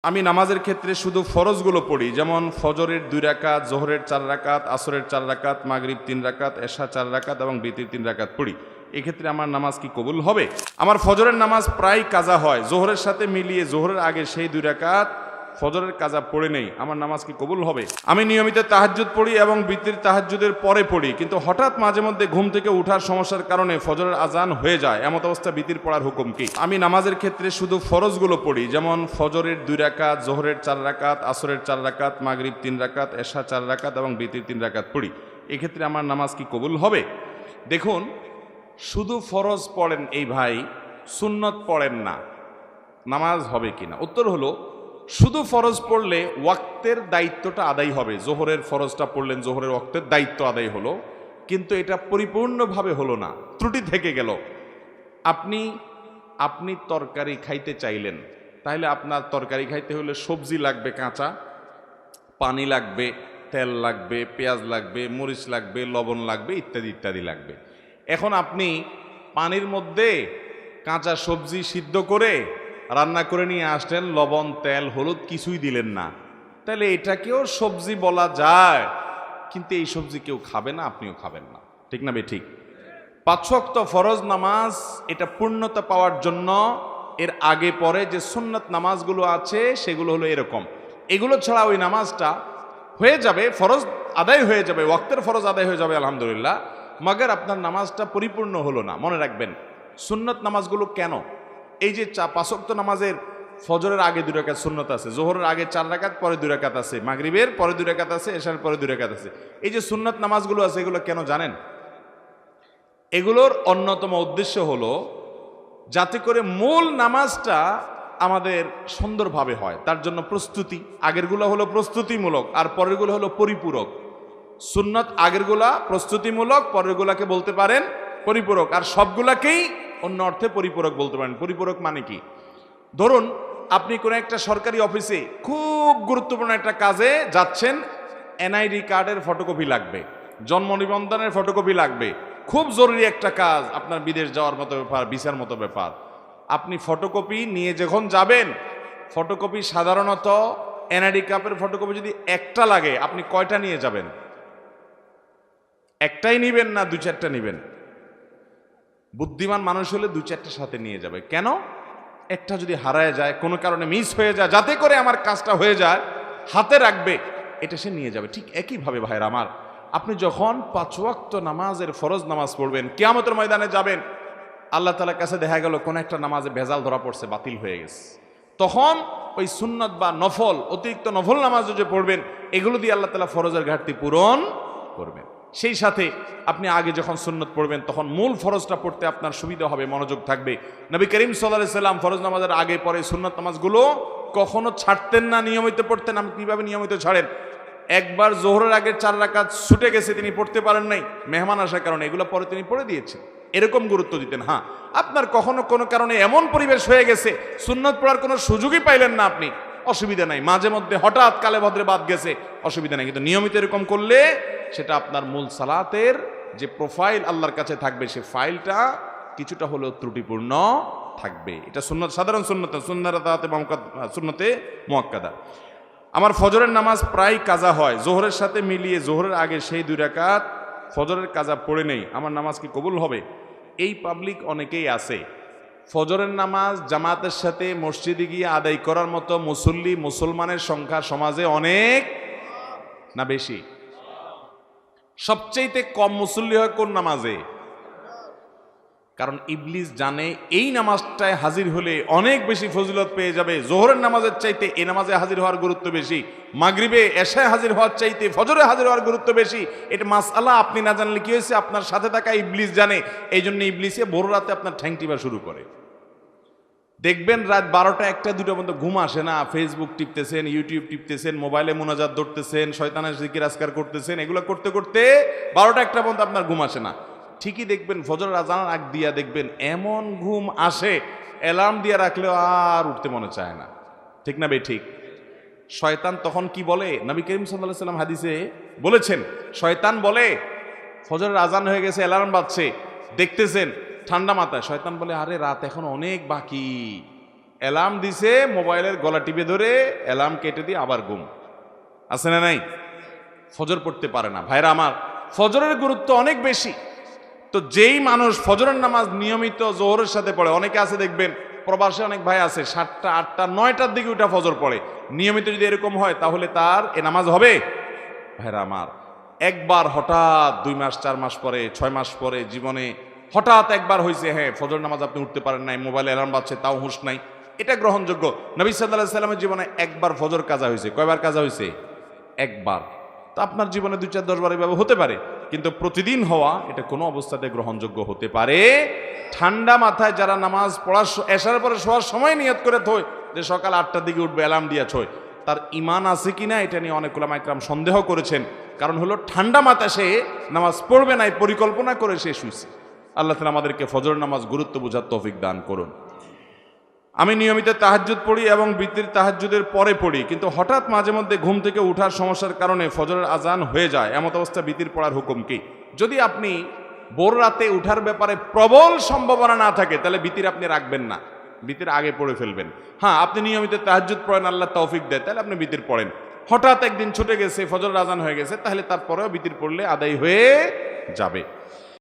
আমি নামাজের ক্ষেত্রে শুধু ফরজগুলো পড়ি, যেমন ফজরের 2 রাকাত, জোহরের 4 রাকাত, আসরের 4 রাকাত, মাগরিব 3 রাকাত, এশা 4 রাকাত এবং বিতির 3 রাকাত পড়ি। এক্ষেত্রে আমার নামাজ কি কবুল হবে? আমার ফজরের নামাজ প্রায় কাজা হয়, জোহরের সাথে মিলিয়ে জোহরের আগে সেই 2 রাকাত ফজরের কাজা পড়ে নেই, আমার নামাজ কি কবুল হবে? আমি নিয়মিত তাহাজ্জুদ পড়ি এবং বিতির তাহাজ্জুদের পরে পড়ি, কিন্তু হঠাৎ মাঝে মধ্যে ঘুম থেকে ওঠার সমস্যার কারণে ফজরের আজান হয়ে যায়, এমত অবস্থা বিতির পড়ার হুকুম কি? আমি নামাজের ক্ষেত্রে শুধু ফরজগুলো পড়ি, যেমন ফজরের 2 রাকাত, জোহরের 4 রাকাত, আসরের 4 রাকাত, মাগরিব 3 রাকাত, এশা 4 রাকাত এবং বিতির 3 রাকাত পড়ি। এক্ষেত্রে আমার নামাজ কি কবুল হবে? দেখুন, শুধু ফরজ পড়েন এই ভাই, সুন্নত পড়েন না, নামাজ হবে কিনা? উত্তর হলো, শুধু ফরজ পড়লে ওয়াক্তের দায়িত্বটা আদায় হবে। জোহরের ফরজটা পড়লেন, জোহরের ওয়াক্তের দায়িত্ব আদায় হলো, কিন্তু এটা পরিপূর্ণভাবে হলো না, ত্রুটি থেকে গেল। আপনি তরকারি খাইতে চাইলেন, তাহলে আপনার তরকারি খাইতে হলে সবজি লাগবে কাঁচা, পানি লাগবে, তেল লাগবে, পেঁয়াজ লাগবে, মরিচ লাগবে, লবণ লাগবে, ইত্যাদি ইত্যাদি লাগবে। এখন আপনি পানির মধ্যে কাঁচা সবজি সিদ্ধ করে রান্না করে নিয়ে আসলেন, লবণ, তেল, হলুদ কিছুই দিলেন না, তাহলে এটাকেও সবজি বলা যায়, কিন্তু এই সবজি কেউ খাবে না, আপনিও খাবেন না, ঠিক না? ঠিক। 5 ওয়াক্ত ফরজ নামাজ এটা পূর্ণতা পাওয়ার জন্য এর আগে পরে যে সুন্নত নামাজগুলো আছে সেগুলো হলো এরকম। এগুলো ছাড়া ওই নামাজটা হয়ে যাবে, ফরজ আদায় হয়ে যাবে, ওয়াক্তের ফরজ আদায় হয়ে যাবে আলহামদুলিল্লাহ, মাগার আপনার নামাজটা পরিপূর্ণ হলো না। মনে রাখবেন, সুন্নত নামাজগুলো কেন? এই যে 5 ওয়াক্ত নামাজের ফজরের আগে 2 রাকাত সুন্নত আছে, জোহরের আগে 4 রাকাত, পরে 2 রাকাত আছে, মাগরিবের পরে 2 রাকাত আছে, এশার পরে 2 রাকাত আছে। এই যে সুন্নত নামাজগুলো আছে, এগুলো কেন জানেন? এগুলোর অন্যতম উদ্দেশ্য হলো যাতে করে মূল নামাজটা আমাদের সুন্দরভাবে হয়, তার জন্য প্রস্তুতি। আগেরগুলো হলো প্রস্তুতিমূলক আর পরেরগুলো হলো পরিপূরক। সুন্নত আগেরগুলা প্রস্তুতিমূলক, পরেরগুলাকে বলতে পারেন পরিপূরক, আর সবগুলাকেই অন্য অর্থে পরিপূরক বলতে পারেন। পরিপূরক মানে কি? ধরুন, আপনি কোনো একটা সরকারি অফিসে খুব গুরুত্বপূর্ণ একটা কাজে যাচ্ছেন, এনআইডি কার্ডের ফটোকপি লাগবে, জন্ম নিবন্ধনের ফটোকপি লাগবে, খুব জরুরি একটা কাজ, আপনার বিদেশ যাওয়ার মতো ব্যাপার, ভিসার মতো ব্যাপার। আপনি ফটোকপি নিয়ে যখন যাবেন, ফটোকপি সাধারণত এনআইডি কার্ডের ফটোকপি যদি একটা লাগে, আপনি কয়টা নিয়ে যাবেন? একটাই নিবেন না 2-4টা নিবেন? বুদ্ধিমান মানুষ হলে 2-4টা সাথে নিয়ে যাবে। কেন? একটা যদি হারায় যায়, কোনো কারণে মিস হয়ে যায়, যাতে করে আমার কাজটা হয়ে যায়, হাতে রাখবে, এটা সে নিয়ে যাবে। ঠিক একইভাবে ভাইরা আমার, আপনি যখন 5 ওয়াক্ত নামাজের ফরজ নামাজ পড়বেন, কিয়ামতের ময়দানে যাবেন, আল্লাহ তাআলার কাছে দেখা গেল কোন একটা নামাজে ভেজাল ধরা পড়ছে, বাতিল হয়ে গেছে, তখন ওই সুন্নত বা নফল, অতিরিক্ত নফল নামাজ যে পড়বেন, এগুলো দিয়ে আল্লাহ তাআলা ফরজের ঘাটতি পূরণ করবেন। সেই সাথে আপনি আগে যখন সুন্নত পড়বেন, তখন মূল ফরজটা পড়তে আপনার সুবিধা হবে, মনোযোগ থাকবে। নবী করিম সাল্লাল্লাহু আলাইহি সাল্লাম ফরজ নামাজের আগে পরে সুন্নত নামাজগুলো কখনো ছাড়তেন না, নিয়মিত পড়তেন। আপনি কিভাবে নিয়মিত ছাড়েন? একবার জোহরের আগে 4 রাকাত ছুটে গেছে, তিনি পড়তে পারেন নাই মেহমান আসার কারণে, এগুলো পরে তিনি পড়ে দিয়েছেন, এরকম গুরুত্ব দিতেন। হ্যাঁ, আপনার কখনো কোনো কারণে এমন পরিবেশ হয়ে গেছে, সুন্নত পড়ার কোনো সুযোগই পাইলেন না আপনি, অসুবিধা নাই, মাঝে মধ্যে হঠাৎ কালে ভদ্রে বাদ গেছে, অসুবিধা নাই, কিন্তু নিয়মিত এরকম করলে সেটা আপনার মূল সালাতের যে প্রোফাইল আল্লাহর কাছে থাকবে, সে ফাইলটা কিছুটা হলেও ত্রুটিপূর্ণ থাকবে। এটা সুন্নত, সাধারণ সুন্নত, সুন্নতে মুআক্কাদা। আমার ফজরের নামাজ প্রায় কাজা হয়, জোহরের সাথে মিলিয়ে জোহরের আগে সেই 2 রাকাত ফজরের কাজা পড়ে নেই, আমার নামাজ কি কবুল হবে? এই পাবলিক অনেকেই আছে, ফজরের নামাজ জামাতের সাথে মসজিদে গিয়ে আদায় করার মতো মুসল্লি, মুসলমানের সংখ্যা সমাজে অনেক না বেশি? সবচেয়ে কম মুসল্লি হয় কোন নামাজে? কারণ ইবলিস জানে এই নামাজটায় হাজির হলে অনেক বেশি ফজিলত পেয়ে যাবে, জোহরের নামাজের চাইতে এই নামাজে হাজির হওয়ার গুরুত্ব বেশি, মাগরিবে এশায় হাজির হওয়ার চাইতে ফজরে হাজির হওয়ার গুরুত্ব বেশি। এটা মাসআলা আপনি না জানলে কি হয়েছে, আপনার সাথে থাকা ইবলিস জানে, এই জন্য ইবলিসে ভোর রাতে আপনার ঠ্যাং টিপা শুরু করে। দেখবেন রাত 12টা 1টা 2টা পর্যন্ত ঘুম আসে না, ফেসবুক টিপতেছেন, ইউটিউব টিপতেছেন, মোবাইলে মুনাজাত ধরতেছেন, শয়তানের জিকির আজকার করতেছেন, এগুলো করতে করতে 12টা 1টা পর্যন্ত আপনার ঘুম আসে না। ঠিকই দেখবেন ফজর আজানের আগ দিয়া দেখবেন এমন ঘুম আসে, অ্যালার্ম দিয়ে রাখলেও আর উঠতে মনে চায় না, ঠিক না বে ঠিক? শয়তান তখন কি বলে? নবী করিম সাল্লাল্লাহু আলাইহি সাল্লাম হাদিসে বলেছেন, শয়তান বলে, ফজরের আজান হয়ে গেছে, অ্যালার্ম বাজছে, দেখতেছেন ঠান্ডা মাথায়, শয়তান বলে, আরে রাত এখন অনেক বাকি, অ্যালার্ম দিছে, মোবাইলের গলা টিপে ধরে অ্যালার্ম কেটে দিয়ে আবার ঘুম। আছে না নাই? ফজর পড়তে পারে না। ভাইরা আমার, ফজরের গুরুত্ব অনেক বেশি। তো যেই মানুষ ফজরের নামাজ নিয়মিত জোহরের সাথে পড়ে, অনেকে আছে দেখবেন প্রবাসে অনেক ভাই আছে 7টা 8টা 9টার দিকে উঠা ফজর পড়ে, নিয়মিত যদি এরকম হয় তাহলে তার এ নামাজ হবে? ভাইরা আমার, একবার হঠাৎ 2 মাস 4 মাস পরে 6 মাস পরে জীবনে হঠাৎ একবার হয়েছে, হ্যাঁ ফজর নামাজ আপনি উঠতে পারেন নাই, মোবাইলে অ্যালার্ম বাজছে তাও হুঁশ নাই, এটা গ্রহণযোগ্য। নবী সাল্লাল্লাহু আলাইহি সাল্লামের জীবনে একবার ফজর কাজা হয়েছে। কয়বার কাজা হয়েছে? একবার। তো আপনার জীবনে 2 4 10 বার এভাবে হতে পারে, কিন্তু প্রতিদিন হওয়া এটা কোনো অবস্থাতে গ্রহণযোগ্য হতে পারে। ঠান্ডা মাথায় যারা নামাজ পড়ার এশার পরে শোয়ার সময় নিয়ত করে থয় যে সকাল 8টার দিকে উঠবে, অ্যালার্ম দিয়া ছয়, তার ইমান আছে কিনা এটা নিয়ে অনেক উলামা ইকরাম সন্দেহ করেছেন। কারণ হলো ঠান্ডা মাথায় সে নামাজ পড়বে না, পরিকল্পনা করে সে শুয়েছে। আল্লাহ তাআলা আমাদেরকে ফজর নামাজ গুরুত্ব বোঝার তৌফিক দান করুন। আমি নিয়মিত তাহাজ্জুদ পড়ি এবং বিতির তাহাজ্জুদের পরে পড়ি, কিন্তু হঠাৎ মাঝে মধ্যে ঘুম থেকে উঠার সমস্যার কারণে ফজরের আজান হয়ে যায়, এমত অবস্থা বিতির পড়ার হুকুম কি? যদি আপনি ভোর রাতে উঠার ব্যাপারে প্রবল সম্ভাবনা না থাকে তাহলে বিতির আপনি রাখবেন না, বিতির আগে পড়ে ফেলবেন। হ্যাঁ, আপনি নিয়মিত তাহাজ্জুদ পড়েন, আল্লাহ তৌফিক দেয়, তাহলে আপনি বিতির পড়েন। হঠাৎ একদিন ছুটে গেছে, ফজরের আজান হয়ে গেছে, তাহলে তারপরেও বিতির পড়লে আদায় হয়ে যাবে।